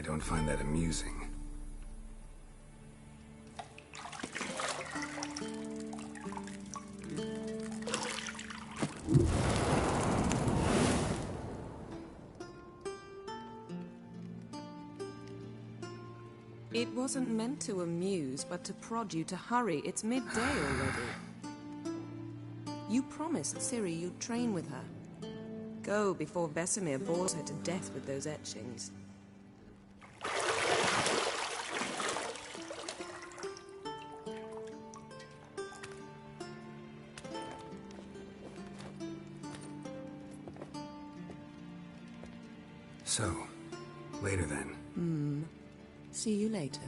don't find that amusing. It wasn't meant to amuse, but to prod you to hurry. It's midday already. You promised Ciri you'd train with her. Go before Vesemir bores her to death with those etchings. So, later then. See you later.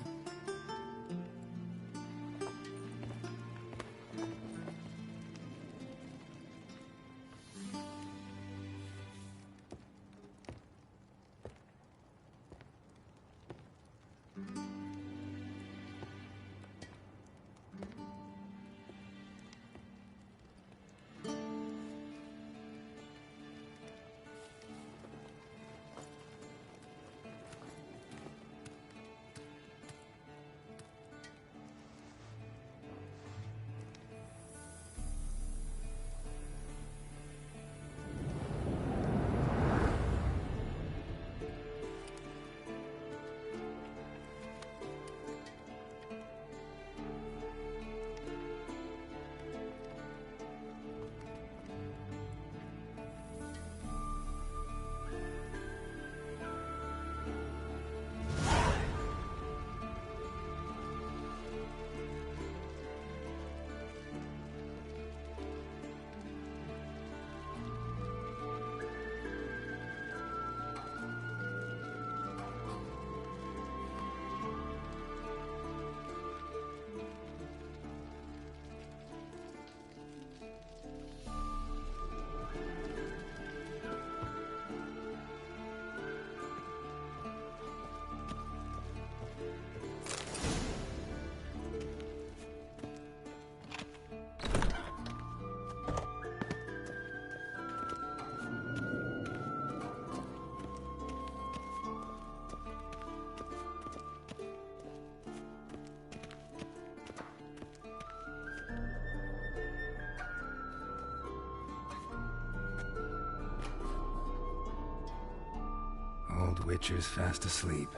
Old Witcher's fast asleep.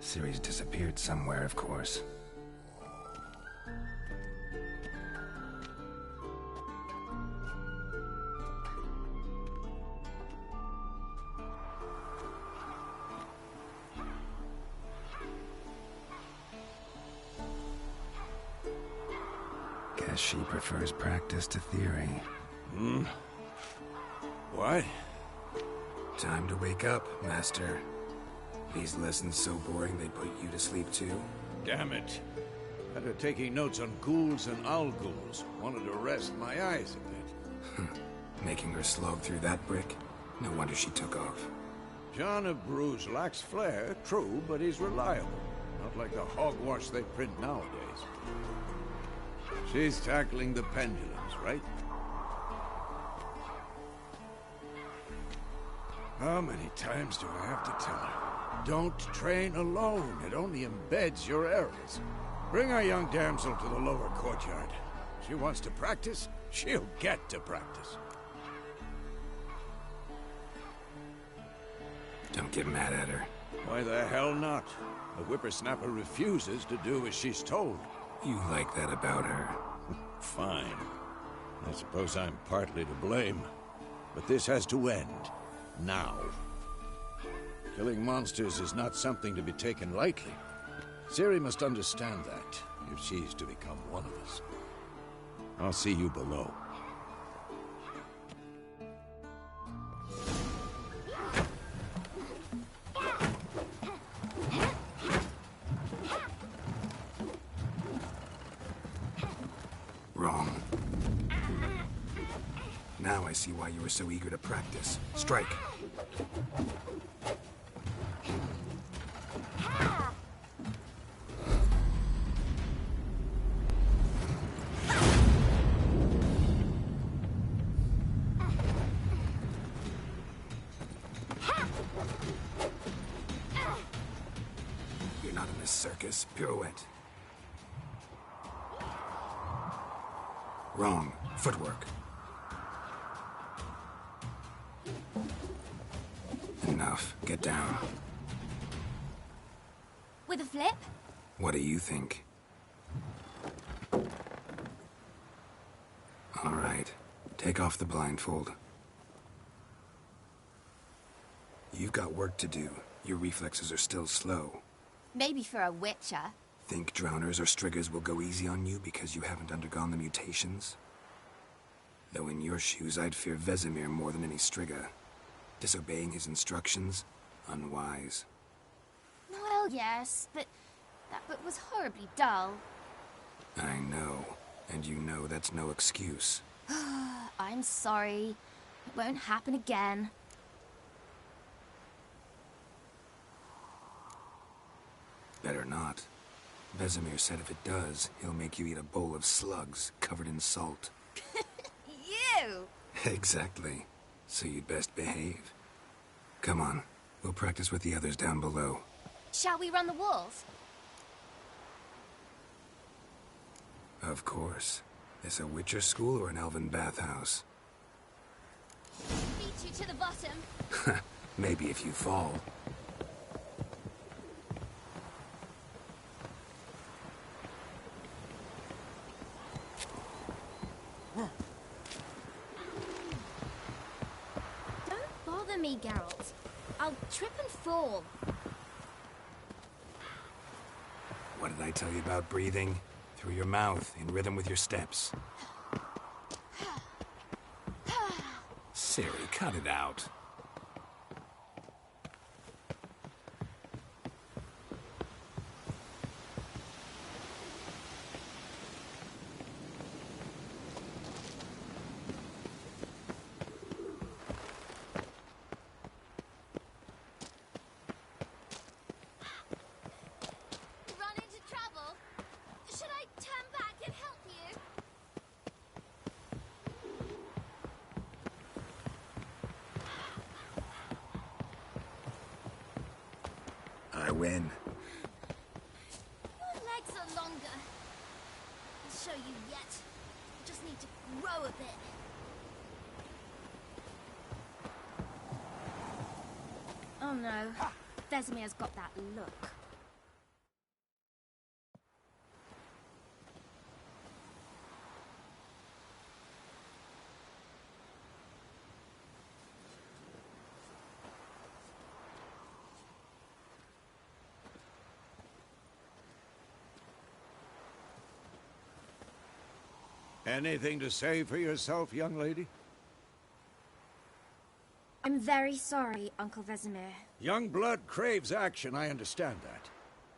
Ciri's disappeared somewhere, of course. Guess she prefers practice to theory. What? Time to wake up, Master. These lessons so boring they put you to sleep too? Damn it. After taking notes on ghouls and owl ghouls, wanted to rest my eyes a bit. Making her slog through that brick? No wonder she took off. John of Bruges lacks flair, true, but he's reliable. Not like the hogwash they print nowadays. She's tackling the pendulums, right? How many times do I have to tell her? Don't train alone. It only embeds your errors. Bring our young damsel to the lower courtyard. She wants to practice, she'll get to practice. Don't get mad at her. Why the hell not? The whippersnapper refuses to do as she's told. You like that about her. Fine. I suppose I'm partly to blame. But this has to end. Now. Killing monsters is not something to be taken lightly. Ciri must understand that, if she's to become one of us. I'll see you below. Wrong. Now I see why you were so eager to practice. Strike. circus. Pirouette. Wrong. Footwork. Enough. Get down. With a flip? What do you think? All right. Take off the blindfold. You've got work to do. Your reflexes are still slow. Maybe for a witcher. Think drowners or striggers will go easy on you because you haven't undergone the mutations? Though in your shoes, I'd fear Vesemir more than any strigger. Disobeying his instructions? Unwise. Well, yes, but that book was horribly dull. I know. And you know that's no excuse. I'm sorry. It won't happen again. Better not. Vesemir said if it does, he'll make you eat a bowl of slugs covered in salt. You! Exactly. So you'd best behave. Come on. We'll practice with the others down below. Shall we run the walls? Of course. This a Witcher school or an elven bathhouse? Beat you to the bottom. Maybe if you fall. Don't bother me, Geralt. I'll trip and fall. What did I tell you about breathing? Through your mouth, in rhythm with your steps. Ciri, cut it out. Run into trouble? Should I turn back and help you? I win. Your legs are longer. I'll show you yet. You just need to grow a bit. Oh no. Vesemir's got that look. Anything to say for yourself, young lady? I'm very sorry, Uncle Vesemir. Young blood craves action, I understand that.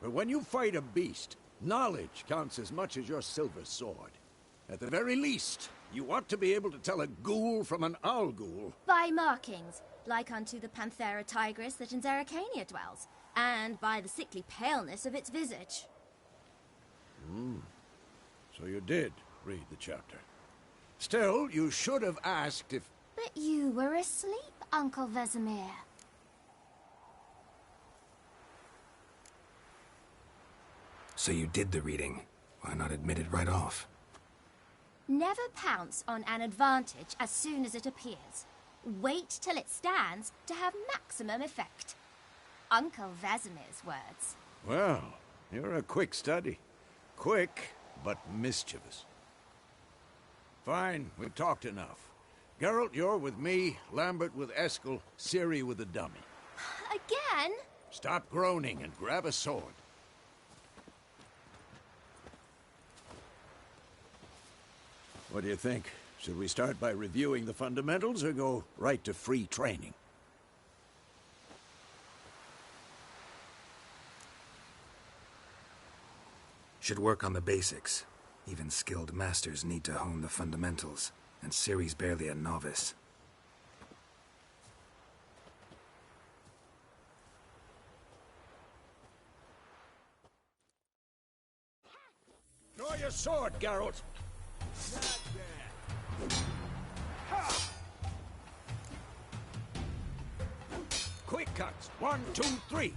But when you fight a beast, knowledge counts as much as your silver sword. At the very least, you ought to be able to tell a ghoul from an owl ghoul. By markings, like unto the Panthera tigris that in Zerrikania dwells, and by the sickly paleness of its visage. So you did read the chapter. Still, you should have asked if... But you were asleep, Uncle Vesemir. So you did the reading. Why not admit it right off? Never pounce on an advantage as soon as it appears. Wait till it stands to have maximum effect. Uncle Vesemir's words. Well, you're a quick study. Quick, but mischievous. Fine, we've talked enough. Geralt, you're with me, Lambert with Eskel, Ciri with the dummy. Again? Stop groaning and grab a sword. What do you think? Should we start by reviewing the fundamentals or go right to free training? Should work on the basics. Even skilled masters need to hone the fundamentals, and Ciri's barely a novice. Draw your sword, Geralt! Quick cuts. 1, 2, 3.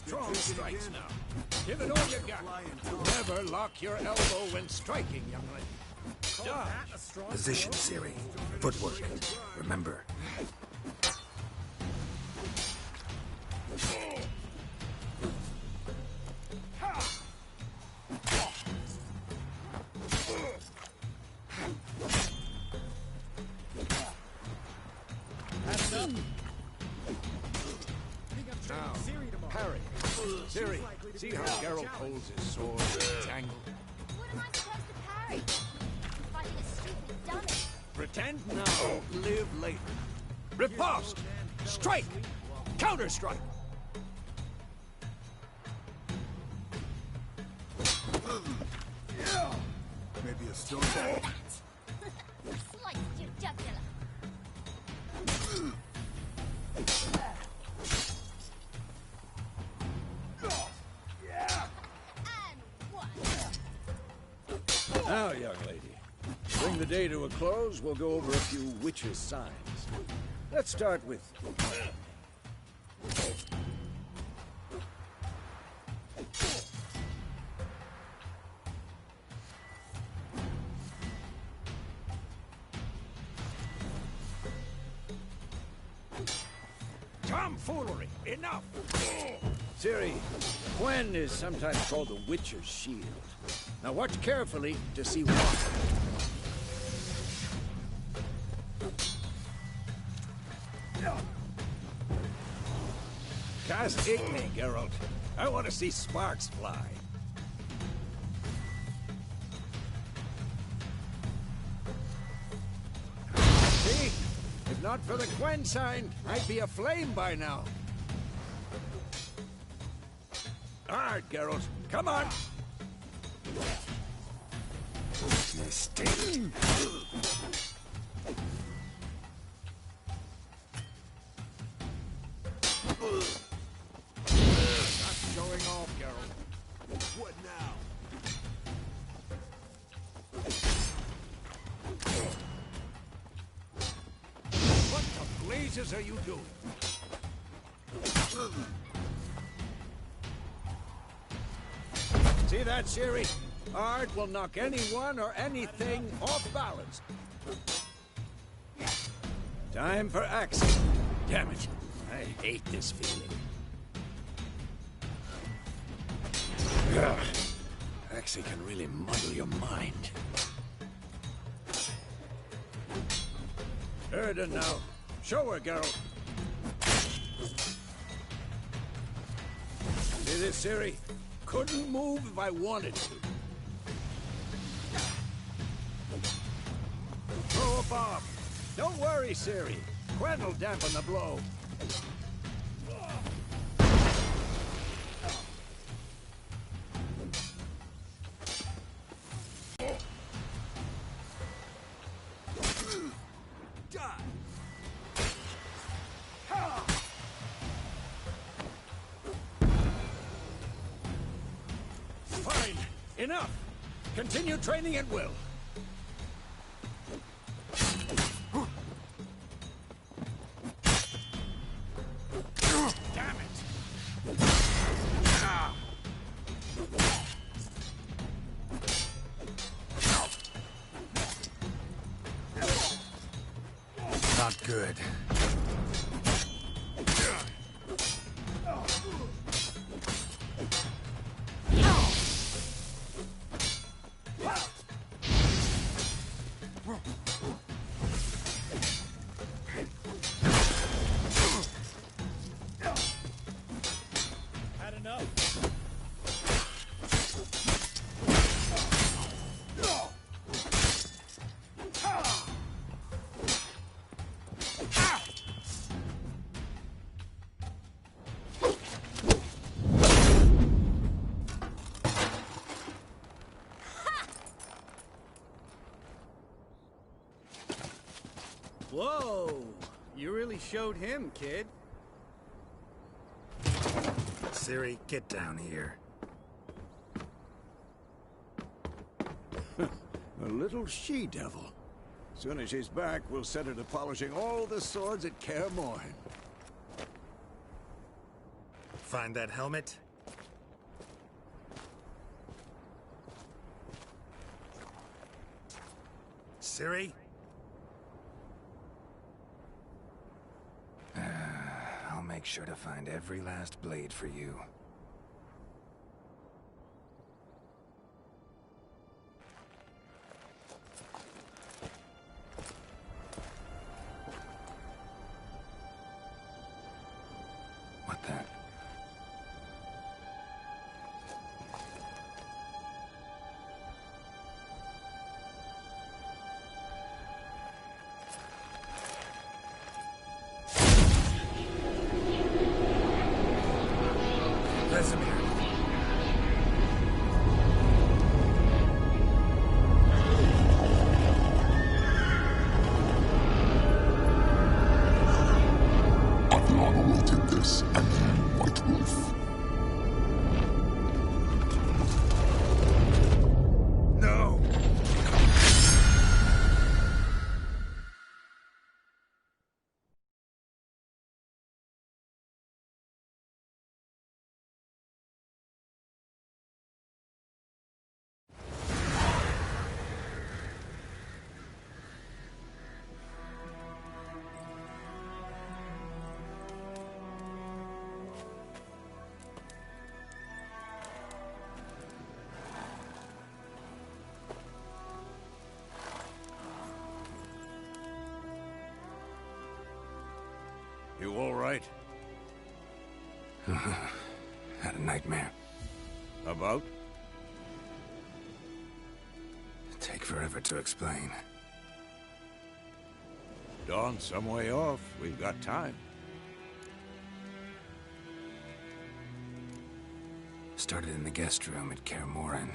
Strong strikes now. Give it all you got. Never lock your elbow when striking, young lady. Dodge. Position, Ciri. Footwork. Remember. Now, parry. Ciri, see how Geralt holds his sword in its angle? What am I supposed to parry? Fighting a stupid dummy. Pretend now, live later. Riposte! Strike! Counter-strike! Maybe a stone. Slice your jugular. And one. Now, young lady, to bring the day to a close, we'll go over a few witches' signs. Let's start with... tomfoolery! Enough! Ciri, Gwen is sometimes called the Witcher's Shield. Now watch carefully to see why. Cast Igni, Geralt. I want to see sparks fly. See? If not for the Gwen sign, I'd be aflame by now. All right, Geralt. Come on. Mistake. Not showing off, Geralt. What now? What the blazes are you doing? See that, Ciri? Art will knock anyone or anything off balance. Time for action. Damn it. I hate this feeling. Ugh. Axie can really muddle your mind. Erden now. Show her, Geralt. See this, Ciri? Couldn't move if I wanted to. Throw a bomb. Don't worry, Ciri. Gwen will dampen the blow. Fine. Enough. Continue training at will. Damn it. Not good. Had enough. Whoa! You really showed him, kid. Ciri, get down here. A little she-devil. Soon as she's back, we'll set her to polishing all the swords at Kaer Morhen. find that helmet? Ciri? I'll make sure to find every last blade for you. What the? Vesemir. Athlana will take this, and you, White Wolf. No! You all right? Had a nightmare. About? Take forever to explain. Dawn's some way off. We've got time. Started in the guest room at Kaer Morhen.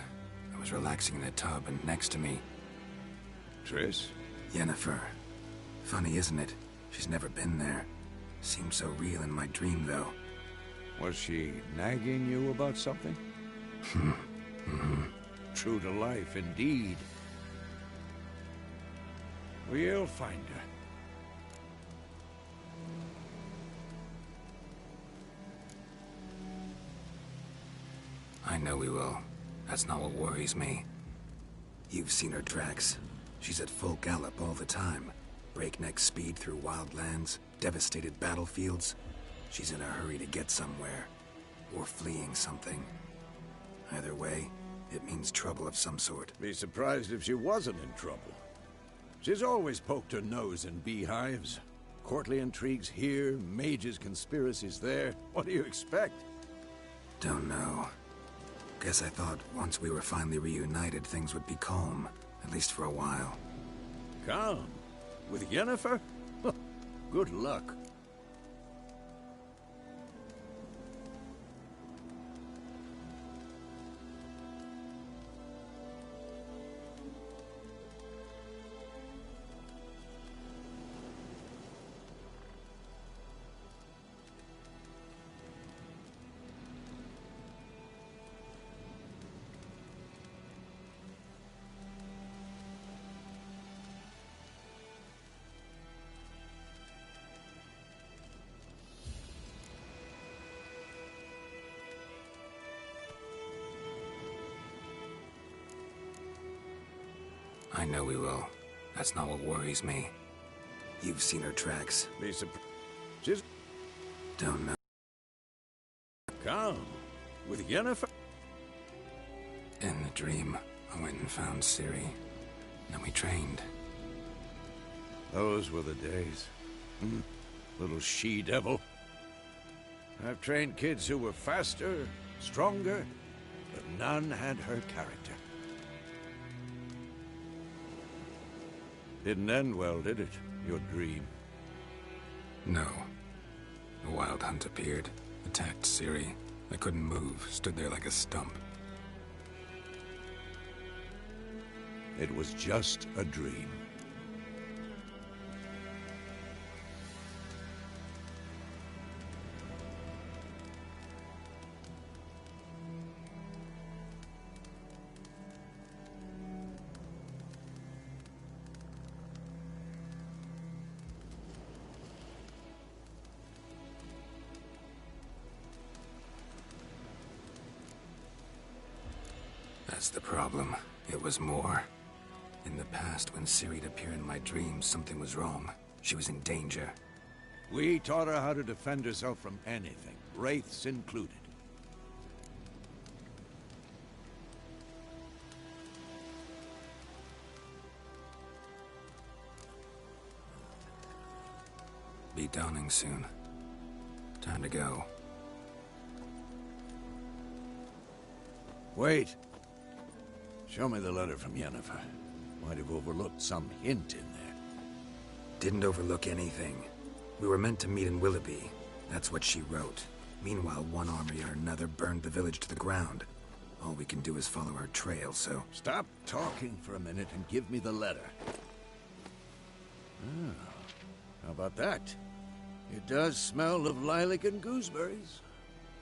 I was relaxing in a tub, and next to me, Triss? Yennefer. Funny, isn't it? She's never been there. Seemed so real in my dream, though. Was she nagging you about something? True to life, indeed. We'll find her. I know we will. That's not what worries me. You've seen her tracks. She's at full gallop all the time. Breakneck speed through wild lands, devastated battlefields. She's in a hurry to get somewhere. Or fleeing something. Either way, it means trouble of some sort. Be surprised if she wasn't in trouble. She's always poked her nose in beehives. Courtly intrigues here, mages' conspiracies there. What do you expect? Don't know. Guess I thought once we were finally reunited, things would be calm. At least for a while. Calm? With Yennefer? Good luck. I know we will. That's not what worries me. You've seen her tracks. Be surprised. She's Don't know. calm. With Yennefer? In the dream, I went and found Ciri. Then we trained. Those were the days. Little she-devil. I've trained kids who were faster, stronger, but none had her character. Didn't end well, did it? Your dream. No. A wild hunt appeared, attacked Ciri. I couldn't move, stood there like a stump. It was just a dream. That's the problem. It was more. In the past, when Ciri'd appear in my dreams, something was wrong. She was in danger. We taught her how to defend herself from anything, wraiths included. Be dawning soon. Time to go. Wait. Show me the letter from Yennefer. Might have overlooked some hint in there. Didn't overlook anything. We were meant to meet in Willoughby. That's what she wrote. Meanwhile, one army or another burned the village to the ground. All we can do is follow her trail, so... Stop talking for a minute and give me the letter. Ah, how about that? It does smell of lilac and gooseberries.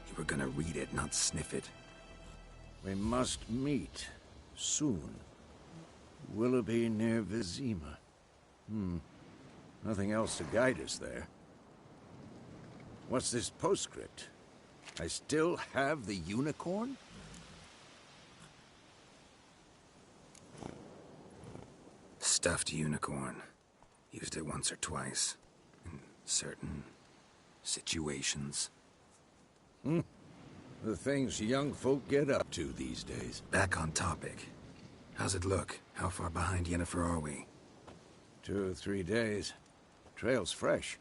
You were gonna read it, not sniff it. We must meet. Soon. Willoughby near Vizima. Nothing else to guide us there. What's this postscript? I still have the unicorn? Stuffed unicorn. Used it once or twice. In certain situations. The things young folk get up to these days. Back on topic. How's it look? How far behind Yennefer are we? 2 or 3 days. Trail's fresh,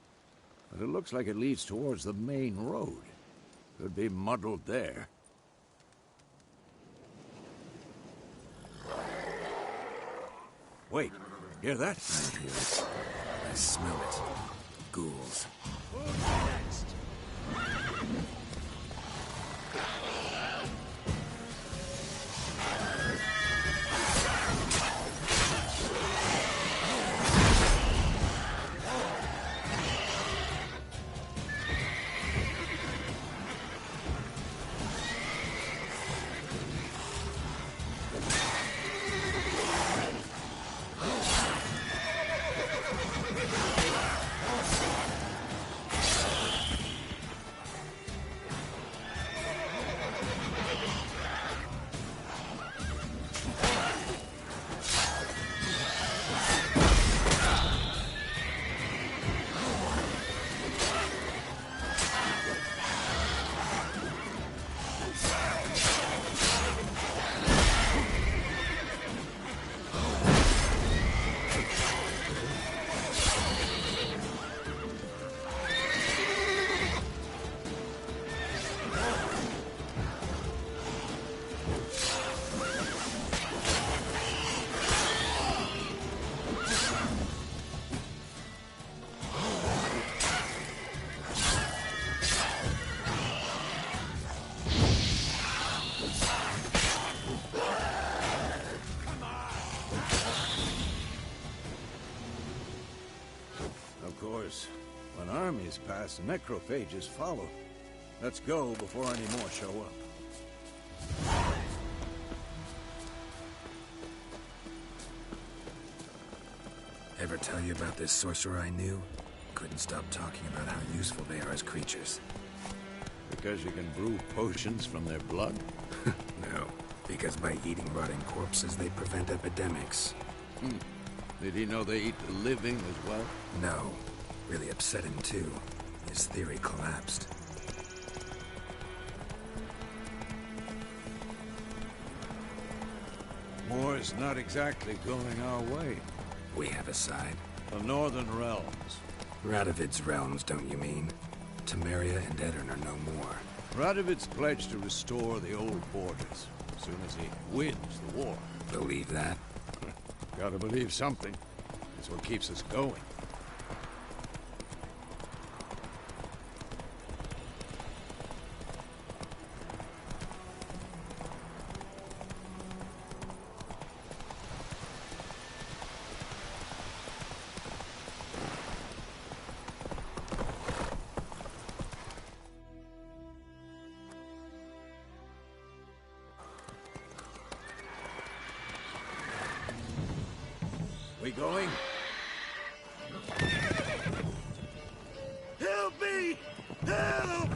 but it looks like it leads towards the main road. Could be muddled there. Wait, hear that? I hear it. I smell it. Ghouls. When armies pass, necrophages follow. Let's go before any more show up. Ever tell you about this sorcerer I knew? Couldn't stop talking about how useful they are as creatures. Because you can brew potions from their blood? No, because by eating rotting corpses, they prevent epidemics. Did he know they eat the living as well? No. Really upset him, too. His theory collapsed. War's not exactly going our way. We have a side. The Northern Realms. Radovid's realms, don't you mean? Temeria and Aedirn are no more. Radovid's pledged to restore the old borders as soon as he wins the war. Believe that? Gotta believe something. That's what keeps us going. We going? Help me! Help!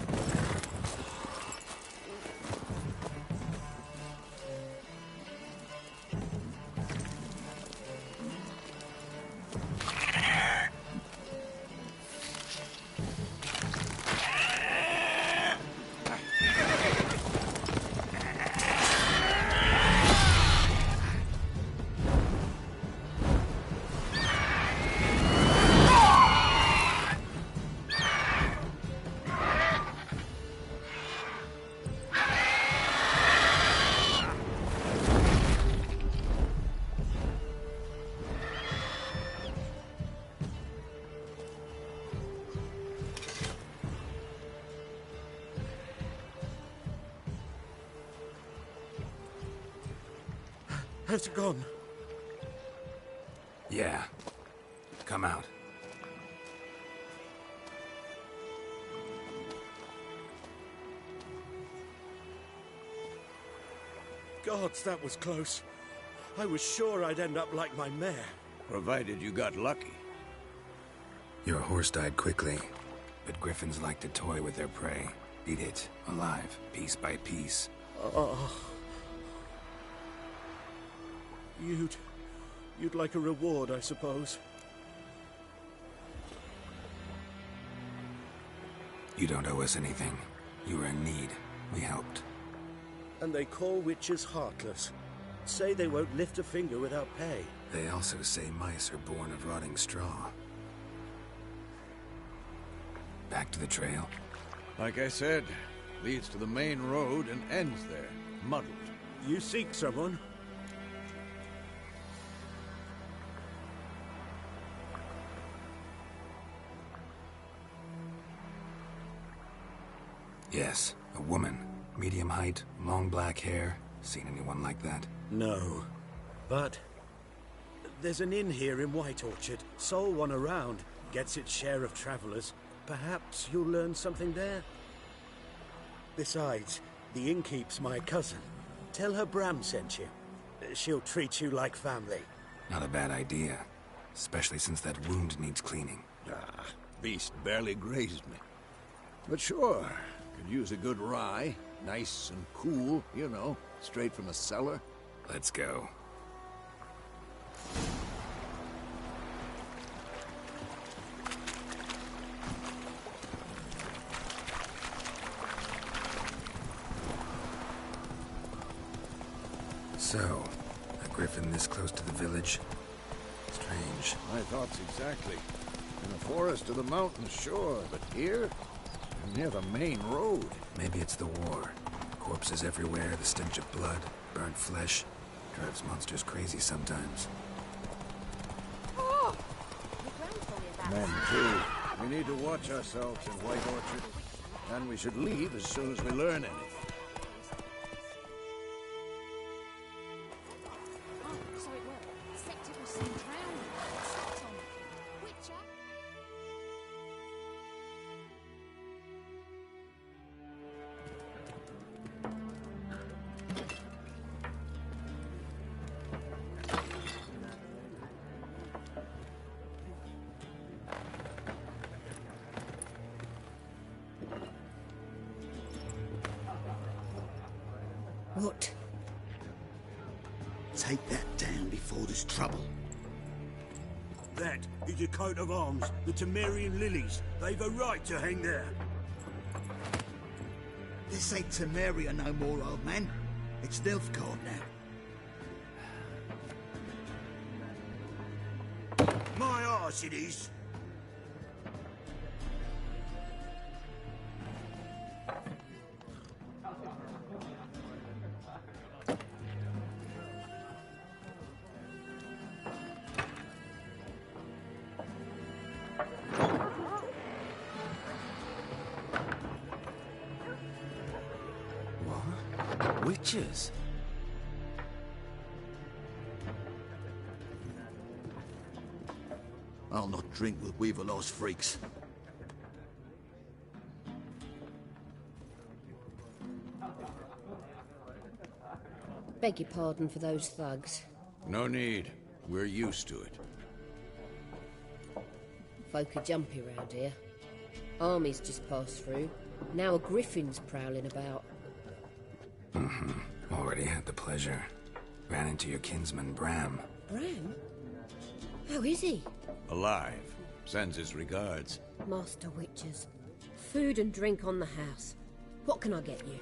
Has it gone? Yeah. Come out. Gods, that was close. I was sure I'd end up like my mare. Provided you got lucky. Your horse died quickly, but griffins like to toy with their prey. Eat it, alive, piece by piece. Oh. You'd like a reward, I suppose. You don't owe us anything. You were in need. We helped. And they call witches heartless. Say they won't lift a finger without pay. They also say mice are born of rotting straw. Back to the trail. Like I said, leads to the main road and ends there, muddled. You seek someone? Yes, a woman. Medium height, long black hair. Seen anyone like that? No. But there's an inn here in White Orchard. Sole one around. Gets its share of travelers. Perhaps you'll learn something there? Besides, the innkeep's my cousin. Tell her Bram sent you. She'll treat you like family. Not a bad idea. Especially since that wound needs cleaning. Ah, beast barely grazed me. But sure, could use a good rye. Nice and cool, you know, straight from a cellar. Let's go. So, a griffin this close to the village? Strange. My thoughts exactly. In the forest or the mountains, sure, but here? Near the main road. Maybe it's the war. Corpses everywhere, the stench of blood, burnt flesh. Drives monsters crazy sometimes. Oh! Men, too. We need to watch ourselves in White Orchard. And we should leave as soon as we learn anything. Oh, so it worked. Septic was seen drowning. Sat on it. Witcher? What? Take that down before there's trouble. That is a coat of arms, the Temerian lilies. They've a right to hang there. This ain't Temeria no more, old man. It's Nilfgaard now. My arse it is. Witches? I'll not drink with Weaverlost freaks. Beg your pardon for those thugs. No need. We're used to it. Folk are jumpy round here. Armies just passed through. Now a griffin's prowling about. Already had the pleasure. Ran into your kinsman, Bram. Bram? How is he? Alive. Sends his regards. Master Witchers. Food and drink on the house. What can I get you?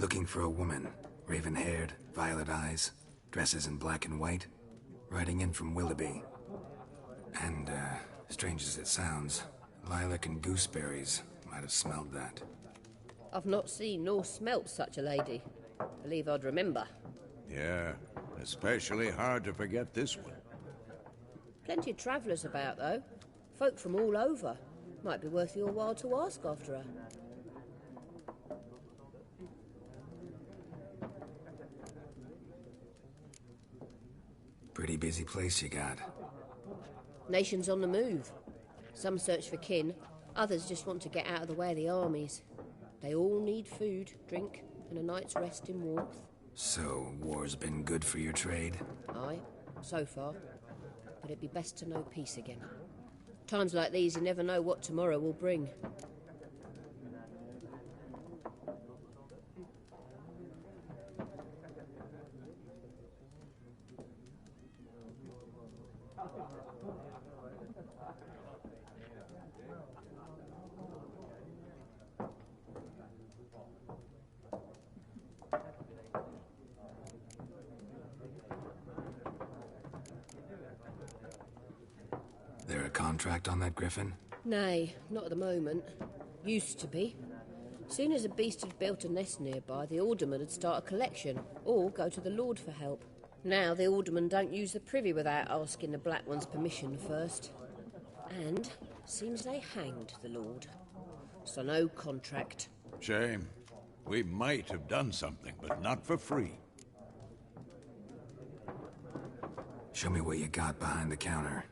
Looking for a woman, raven-haired, violet eyes, dresses in black and white, riding in from Willoughby. And, strange as it sounds, lilac and gooseberries might have smelled that. I've not seen nor smelt such a lady. Believe I'd remember. Yeah, especially hard to forget this one. Plenty of travellers about, though. Folk from all over. Might be worth your while to ask after her. Pretty busy place you got. Nations on the move. Some search for kin, others just want to get out of the way of the armies. They all need food, drink, and a night's rest in warmth. So, war's been good for your trade? Aye, so far. But it'd be best to know peace again. Times like these, you never know what tomorrow will bring. There a contract on that griffin? Nay, not at the moment. Used to be. Soon as a beast had built a nest nearby, the alderman would start a collection, or go to the Lord for help. Now the aldermen don't use the privy without asking the Black One's permission first. And seems they hanged the Lord. So no contract. Shame. We might have done something, but not for free. Show me what you got behind the counter.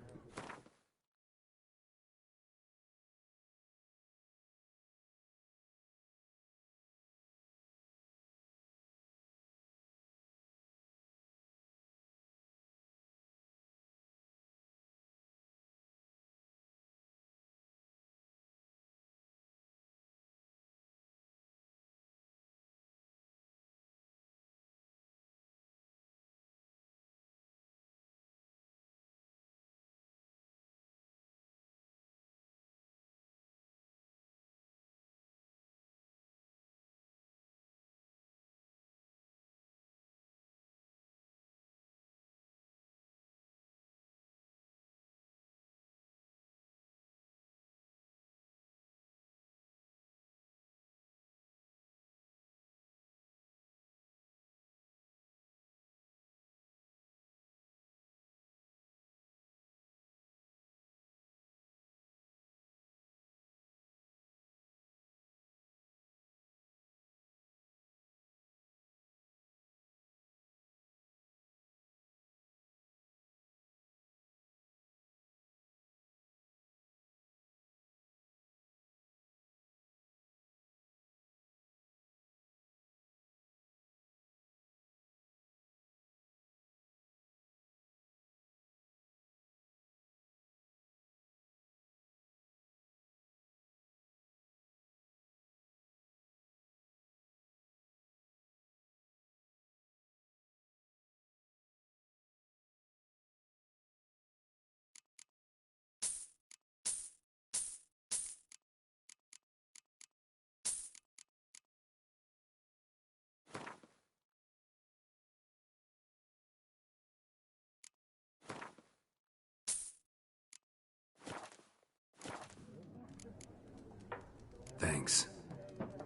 Thanks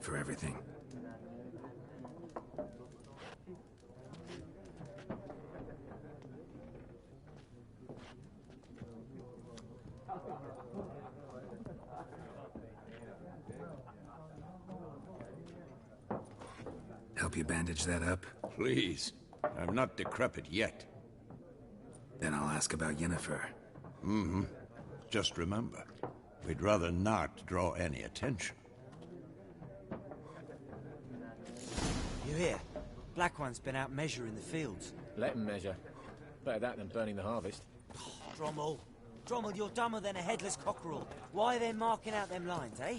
for everything. Help you bandage that up? Please. I'm not decrepit yet. Then I'll ask about Yennefer. Mm-hmm. Just remember, we'd rather not draw any attention. You hear? Black One's been out measuring the fields. Let him measure. Better that than burning the harvest. Drommel. Drommel, you're dumber than a headless cockerel. Why are they marking out them lines, eh?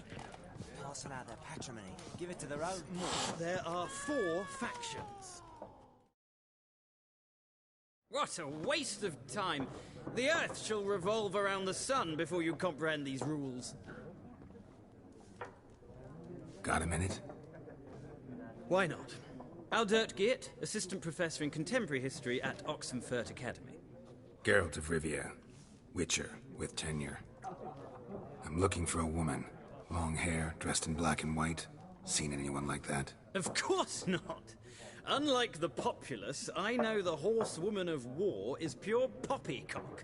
Parcel out their patrimony. Give it to their own. There are 4 factions. What a waste of time. The Earth shall revolve around the sun before you comprehend these rules. Got a minute? Why not? Aldert Geert, Assistant Professor in Contemporary History at Oxenfurt Academy. Geralt of Rivia. Witcher, with tenure. I'm looking for a woman. Long hair, dressed in black and white. Seen anyone like that? Of course not. Unlike the populace, I know the horsewoman of war is pure poppycock.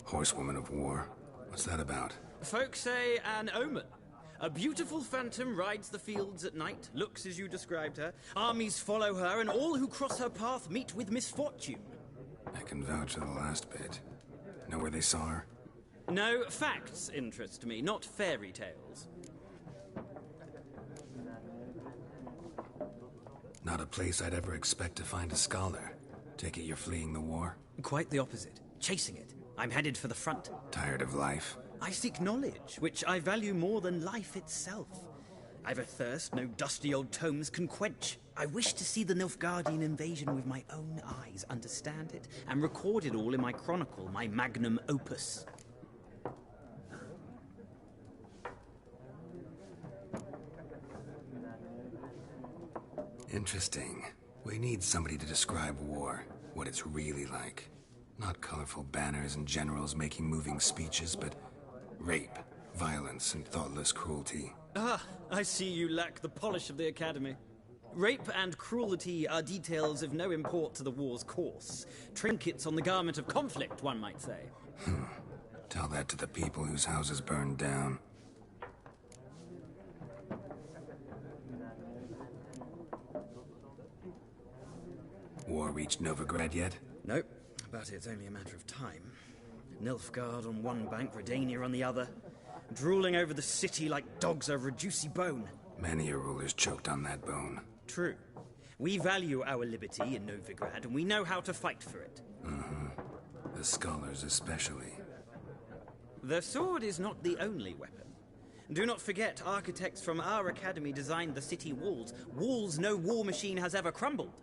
Horsewoman of war? What's that about? Folks say an omen. A beautiful phantom rides the fields at night, looks as you described her. Armies follow her, and all who cross her path meet with misfortune. I can vouch for the last bit. Know where they saw her? No, facts interest me, not fairy tales. Not a place I'd ever expect to find a scholar. Take it you're fleeing the war? Quite the opposite. Chasing it. I'm headed for the front. Tired of life? I seek knowledge, which I value more than life itself. I've a thirst no dusty old tomes can quench. I wish to see the Nilfgaardian invasion with my own eyes, understand it, and record it all in my chronicle, my magnum opus. Interesting. We need somebody to describe war, what it's really like. Not colorful banners and generals making moving speeches, but rape, violence, and thoughtless cruelty. Ah, I see you lack the polish of the Academy. Rape and cruelty are details of no import to the war's course. Trinkets on the garment of conflict, one might say. Tell that to the people whose houses burned down. War reached Novigrad yet? Nope, but it's only a matter of time. Nilfgaard on one bank, Redania on the other. Drooling over the city like dogs over a juicy bone. Many a ruler's choked on that bone. True. We value our liberty in Novigrad, and we know how to fight for it. The scholars especially. The sword is not the only weapon. Do not forget, architects from our academy designed the city walls. Walls no war machine has ever crumbled.